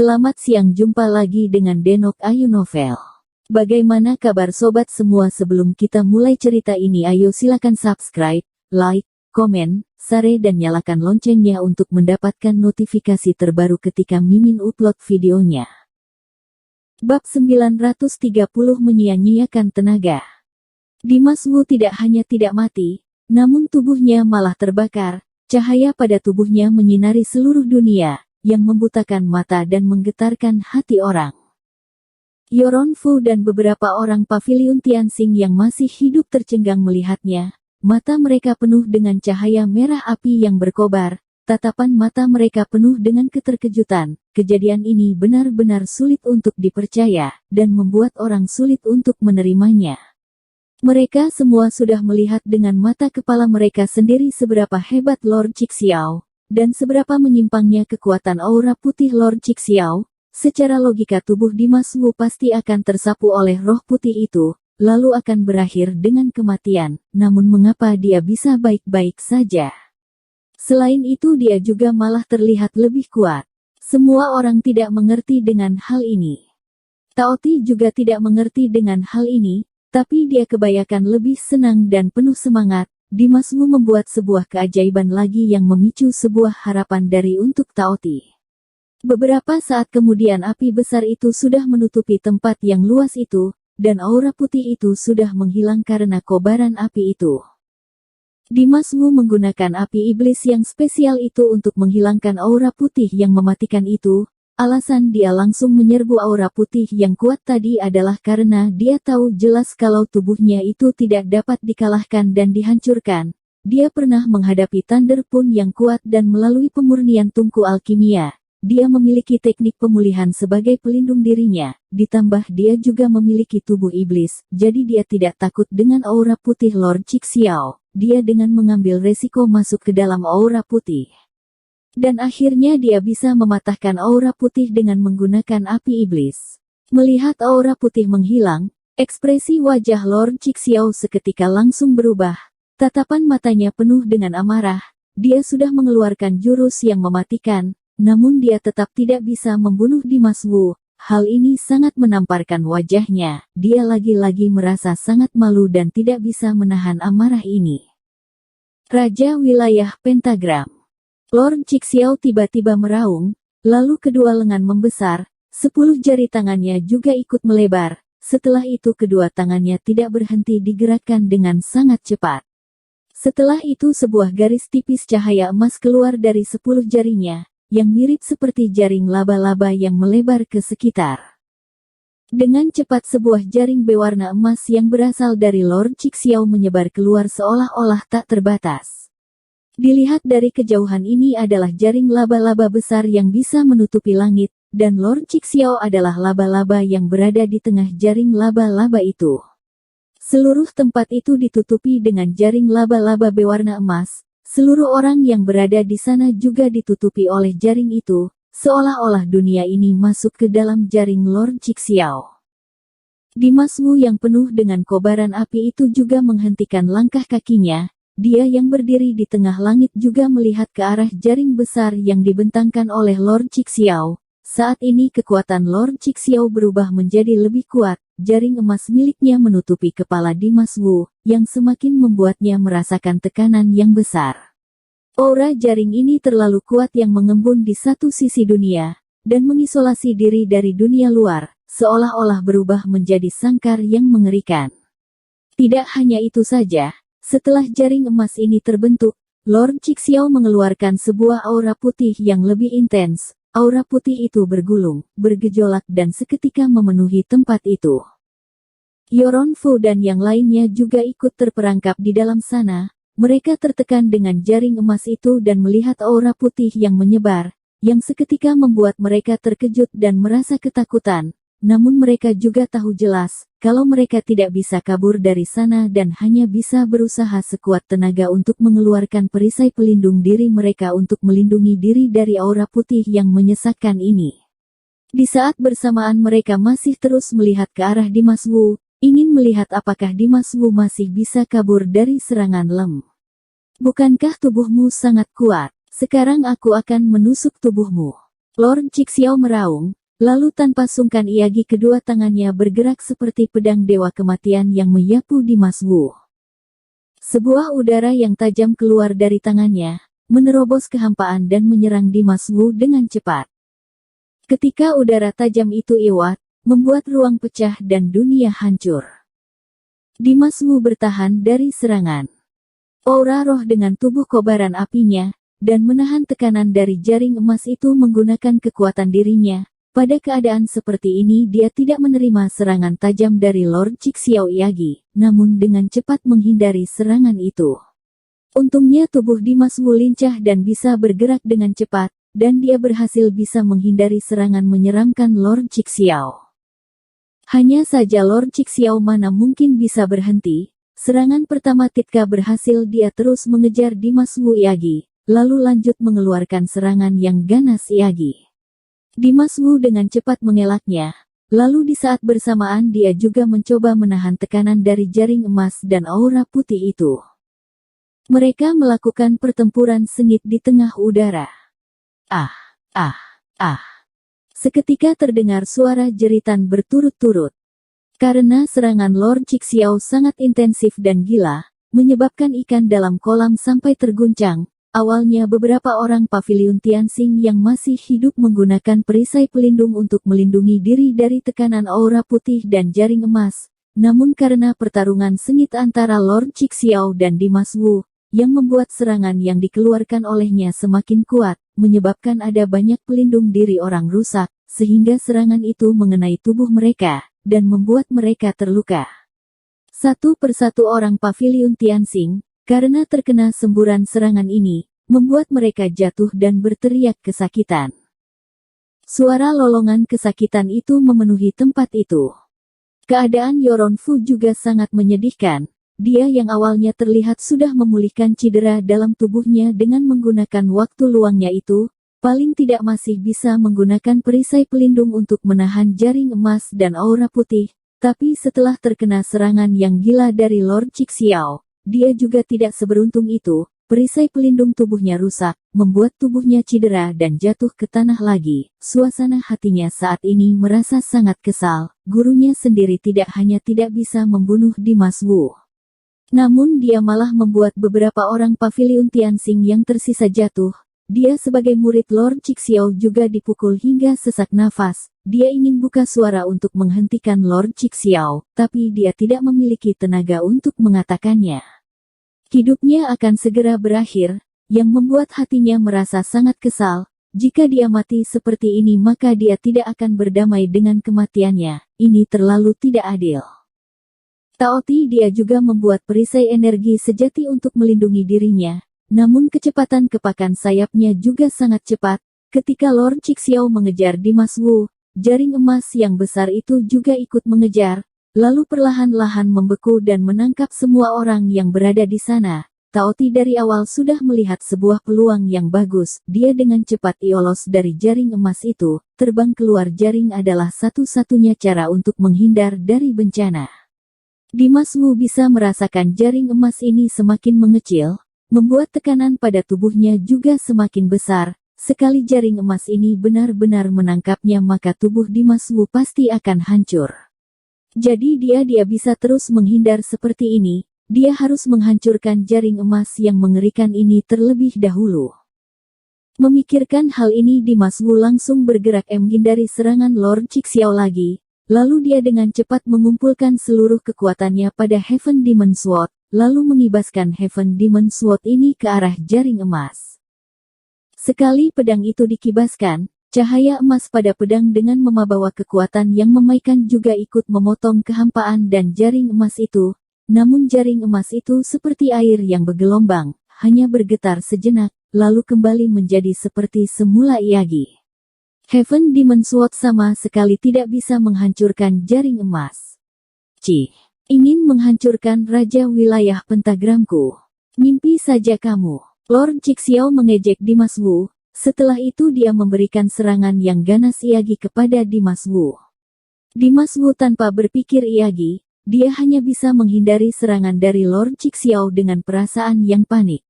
Selamat siang, jumpa lagi dengan Denok Ayu Novel. Bagaimana kabar sobat semua? Sebelum kita mulai cerita ini, ayo silakan subscribe, like, komen, share dan nyalakan loncengnya untuk mendapatkan notifikasi terbaru ketika Mimin upload videonya. Bab 930 menyia-nyiakan tenaga. Dimas Wu tidak hanya tidak mati, namun tubuhnya malah terbakar. Cahaya pada tubuhnya menyinari seluruh dunia, yang membutakan mata dan menggetarkan hati orang. Yoron Fu dan beberapa orang pavilion Tianxing yang masih hidup tercengang melihatnya. Mata mereka penuh dengan cahaya merah api yang berkobar. Tatapan mata mereka penuh dengan keterkejutan. Kejadian ini benar-benar sulit untuk dipercaya, dan membuat orang sulit untuk menerimanya. Mereka semua sudah melihat dengan mata kepala mereka sendiri seberapa hebat Lord Cixiao, dan seberapa menyimpangnya kekuatan aura putih Lord Cixiao. Secara logika tubuh Dimas Wu pasti akan tersapu oleh roh putih itu, lalu akan berakhir dengan kematian. Namun mengapa dia bisa baik-baik saja? Selain itu dia juga malah terlihat lebih kuat. Semua orang tidak mengerti dengan hal ini. Taoti juga tidak mengerti dengan hal ini, tapi dia kebanyakan lebih senang dan penuh semangat. Dimas Wu membuat sebuah keajaiban lagi yang memicu sebuah harapan dari untuk Taoti. Beberapa saat kemudian api besar itu sudah menutupi tempat yang luas itu, dan aura putih itu sudah menghilang karena kobaran api itu. Dimas Wu menggunakan api iblis yang spesial itu untuk menghilangkan aura putih yang mematikan itu. Alasan dia langsung menyerbu aura putih yang kuat tadi adalah karena dia tahu jelas kalau tubuhnya itu tidak dapat dikalahkan dan dihancurkan. Dia pernah menghadapi Thunder Pun yang kuat dan melalui pemurnian tungku alkimia. Dia memiliki teknik pemulihan sebagai pelindung dirinya, ditambah dia juga memiliki tubuh iblis, jadi dia tidak takut dengan aura putih Lord Cixiao. Dia dengan mengambil resiko masuk ke dalam aura putih. Dan akhirnya dia bisa mematahkan aura putih dengan menggunakan api iblis. Melihat aura putih menghilang, ekspresi wajah Lord Cixiao seketika langsung berubah. Tatapan matanya penuh dengan amarah. Dia sudah mengeluarkan jurus yang mematikan, namun dia tetap tidak bisa membunuh Dimas Wu. Hal ini sangat menamparkan wajahnya. Dia lagi-lagi merasa sangat malu dan tidak bisa menahan amarah ini. Raja Wilayah Pentagram. Lord Cixiao tiba-tiba meraung, lalu kedua lengan membesar, 10 jari tangannya juga ikut melebar. Setelah itu kedua tangannya tidak berhenti digerakkan dengan sangat cepat. Setelah itu sebuah garis tipis cahaya emas keluar dari 10 jarinya, yang mirip seperti jaring laba-laba yang melebar ke sekitar. Dengan cepat sebuah jaring berwarna emas yang berasal dari Lord Cixiao menyebar keluar seolah-olah tak terbatas. Dilihat dari kejauhan ini adalah jaring laba-laba besar yang bisa menutupi langit, dan Lord Cixiao adalah laba-laba yang berada di tengah jaring laba-laba itu. Seluruh tempat itu ditutupi dengan jaring laba-laba berwarna emas. Seluruh orang yang berada di sana juga ditutupi oleh jaring itu, seolah-olah dunia ini masuk ke dalam jaring Lord Cixiao. Dimas Wu yang penuh dengan kobaran api itu juga menghentikan langkah kakinya. Dia yang berdiri di tengah langit juga melihat ke arah jaring besar yang dibentangkan oleh Lord Cixiao. Saat ini kekuatan Lord Cixiao berubah menjadi lebih kuat. Jaring emas miliknya menutupi kepala Dimas Wu, yang semakin membuatnya merasakan tekanan yang besar. Aura jaring ini terlalu kuat yang mengembun di satu sisi dunia, dan mengisolasi diri dari dunia luar, seolah-olah berubah menjadi sangkar yang mengerikan. Tidak hanya itu saja. Setelah jaring emas ini terbentuk, Lord Cixiao mengeluarkan sebuah aura putih yang lebih intens. Aura putih itu bergulung, bergejolak dan seketika memenuhi tempat itu. Yoron Fu dan yang lainnya juga ikut terperangkap di dalam sana. Mereka tertekan dengan jaring emas itu dan melihat aura putih yang menyebar, yang seketika membuat mereka terkejut dan merasa ketakutan. Namun mereka juga tahu jelas, kalau mereka tidak bisa kabur dari sana dan hanya bisa berusaha sekuat tenaga untuk mengeluarkan perisai pelindung diri mereka untuk melindungi diri dari aura putih yang menyesakkan ini. Di saat bersamaan mereka masih terus melihat ke arah Dimas Wu, ingin melihat apakah Dimas Wu masih bisa kabur dari serangan Lem. Bukankah tubuhmu sangat kuat? Sekarang aku akan menusuk tubuhmu. Lord Cixiao meraung, lalu tanpa sungkan Iyagi kedua tangannya bergerak seperti pedang dewa kematian yang menyapu Dimas Wu. Sebuah udara yang tajam keluar dari tangannya, menerobos kehampaan dan menyerang Dimas Wu dengan cepat. Ketika udara tajam itu iwat, membuat ruang pecah dan dunia hancur. Dimas Wu bertahan dari serangan. Aura roh dengan tubuh kobaran apinya, dan menahan tekanan dari jaring emas itu menggunakan kekuatan dirinya. Pada keadaan seperti ini dia tidak menerima serangan tajam dari Lord Cixiao Iyagi, namun dengan cepat menghindari serangan itu. Untungnya tubuh Dimas Wu lincah dan bisa bergerak dengan cepat, dan dia berhasil bisa menghindari serangan menyeramkan Lord Cixiao. Hanya saja Lord Cixiao mana mungkin bisa berhenti. Serangan pertama Titka berhasil, dia terus mengejar Dimas Wu Iyagi, lalu lanjut mengeluarkan serangan yang ganas Iyagi. Dimas Wu dengan cepat mengelaknya, lalu di saat bersamaan dia juga mencoba menahan tekanan dari jaring emas dan aura putih itu. Mereka melakukan pertempuran sengit di tengah udara. Ah, ah, ah. Seketika terdengar suara jeritan berturut-turut. Karena serangan Lord Cixiao sangat intensif dan gila, menyebabkan ikan dalam kolam sampai terguncang. Awalnya beberapa orang pavilion Tianxing yang masih hidup menggunakan perisai pelindung untuk melindungi diri dari tekanan aura putih dan jaring emas. Namun karena pertarungan sengit antara Lord Cixiao dan Dimas Wu, yang membuat serangan yang dikeluarkan olehnya semakin kuat, menyebabkan ada banyak pelindung diri orang rusak, sehingga serangan itu mengenai tubuh mereka, dan membuat mereka terluka. Satu persatu orang pavilion Tianxing, karena terkena semburan serangan ini, membuat mereka jatuh dan berteriak kesakitan. Suara lolongan kesakitan itu memenuhi tempat itu. Keadaan Yoron Fu juga sangat menyedihkan. Dia yang awalnya terlihat sudah memulihkan cedera dalam tubuhnya dengan menggunakan waktu luangnya itu, paling tidak masih bisa menggunakan perisai pelindung untuk menahan jaring emas dan aura putih, tapi setelah terkena serangan yang gila dari Lord Cixiao, dia juga tidak seberuntung itu. Perisai pelindung tubuhnya rusak, membuat tubuhnya cedera dan jatuh ke tanah lagi. Suasana hatinya saat ini merasa sangat kesal. Gurunya sendiri tidak hanya tidak bisa membunuh Dimas Wu, namun dia malah membuat beberapa orang pavilion Tianxing yang tersisa jatuh. Dia sebagai murid Lord Cixiao juga dipukul hingga sesak nafas. Dia ingin buka suara untuk menghentikan Lord Cixiao, tapi dia tidak memiliki tenaga untuk mengatakannya. Hidupnya akan segera berakhir, yang membuat hatinya merasa sangat kesal. Jika dia mati seperti ini maka dia tidak akan berdamai dengan kematiannya. Ini terlalu tidak adil. Taoti dia juga membuat perisai energi sejati untuk melindungi dirinya. Namun kecepatan kepakan sayapnya juga sangat cepat. Ketika Lord Cixiao mengejar Dimas Wu, jaring emas yang besar itu juga ikut mengejar, lalu perlahan-lahan membeku dan menangkap semua orang yang berada di sana. Taoti dari awal sudah melihat sebuah peluang yang bagus. Dia dengan cepat lolos dari jaring emas itu. Terbang keluar jaring adalah satu-satunya cara untuk menghindar dari bencana. Dimas Wu bisa merasakan jaring emas ini semakin mengecil, membuat tekanan pada tubuhnya juga semakin besar. Sekali jaring emas ini benar-benar menangkapnya maka tubuh Dimas Wu pasti akan hancur. Jadi dia bisa terus menghindar seperti ini. Dia harus menghancurkan jaring emas yang mengerikan ini terlebih dahulu. Memikirkan hal ini Dimas Wu langsung bergerak menghindari serangan Lord Cixiao lagi. Lalu dia dengan cepat mengumpulkan seluruh kekuatannya pada Heaven Demon Sword, lalu mengibaskan Heaven Demon Sword ini ke arah jaring emas. Sekali pedang itu dikibaskan, cahaya emas pada pedang dengan membawa kekuatan yang memaikan juga ikut memotong kehampaan dan jaring emas itu. Namun jaring emas itu seperti air yang bergelombang, hanya bergetar sejenak, lalu kembali menjadi seperti semula Iyagi. Heaven Demon Sword sama sekali tidak bisa menghancurkan jaring emas. Ingin menghancurkan raja wilayah pentagramku. Mimpi saja kamu. Lord Cixiao mengejek Dimas Wu. Setelah itu dia memberikan serangan yang ganas Iyagi kepada Dimas Wu. Dimas Wu tanpa berpikir Iyagi, dia hanya bisa menghindari serangan dari Lord Cixiao dengan perasaan yang panik.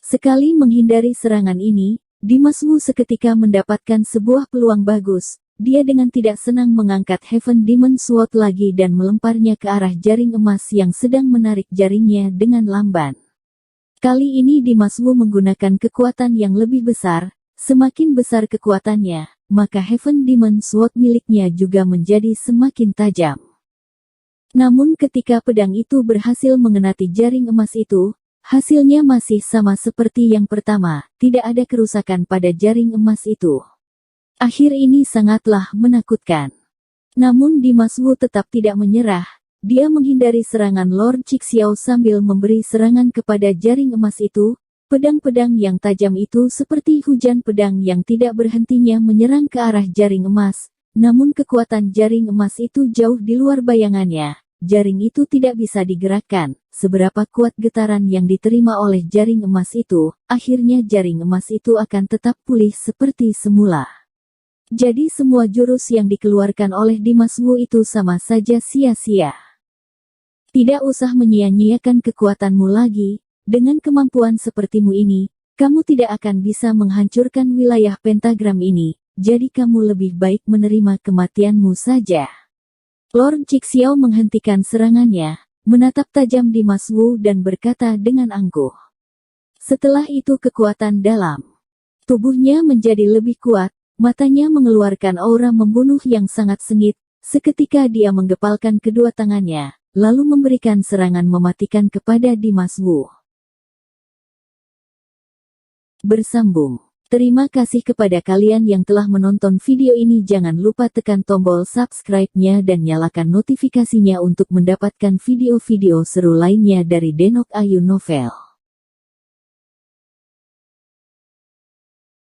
Sekali menghindari serangan ini, Dimas Wu seketika mendapatkan sebuah peluang bagus. Dia dengan tidak senang mengangkat Heaven Demon Sword lagi dan melemparnya ke arah jaring emas yang sedang menarik jaringnya dengan lamban. Kali ini Dimas Wu menggunakan kekuatan yang lebih besar. Semakin besar kekuatannya, maka Heaven Demon Sword miliknya juga menjadi semakin tajam. Namun ketika pedang itu berhasil mengenati jaring emas itu, hasilnya masih sama seperti yang pertama, tidak ada kerusakan pada jaring emas itu. Akhir ini sangatlah menakutkan. Namun Dimas Wu tetap tidak menyerah. Dia menghindari serangan Lord Cixiao sambil memberi serangan kepada jaring emas itu. Pedang-pedang yang tajam itu seperti hujan pedang yang tidak berhentinya menyerang ke arah jaring emas. Namun kekuatan jaring emas itu jauh di luar bayangannya. Jaring itu tidak bisa digerakkan. Seberapa kuat getaran yang diterima oleh jaring emas itu, akhirnya jaring emas itu akan tetap pulih seperti semula. Jadi semua jurus yang dikeluarkan oleh Dimas Wu itu sama saja sia-sia. Tidak usah menyia-nyiakan kekuatanmu lagi. Dengan kemampuan sepertimu ini, kamu tidak akan bisa menghancurkan wilayah pentagram ini, jadi kamu lebih baik menerima kematianmu saja. Lord Cixiao menghentikan serangannya, menatap tajam Dimas Wu dan berkata dengan angkuh. Setelah itu kekuatan dalam tubuhnya menjadi lebih kuat, matanya mengeluarkan aura membunuh yang sangat sengit, seketika dia menggepalkan kedua tangannya, lalu memberikan serangan mematikan kepada Dimas Wu. Bersambung. Terima kasih kepada kalian yang telah menonton video ini. Jangan lupa tekan tombol subscribe-nya dan nyalakan notifikasinya untuk mendapatkan video-video seru lainnya dari Denok Ayu Novel.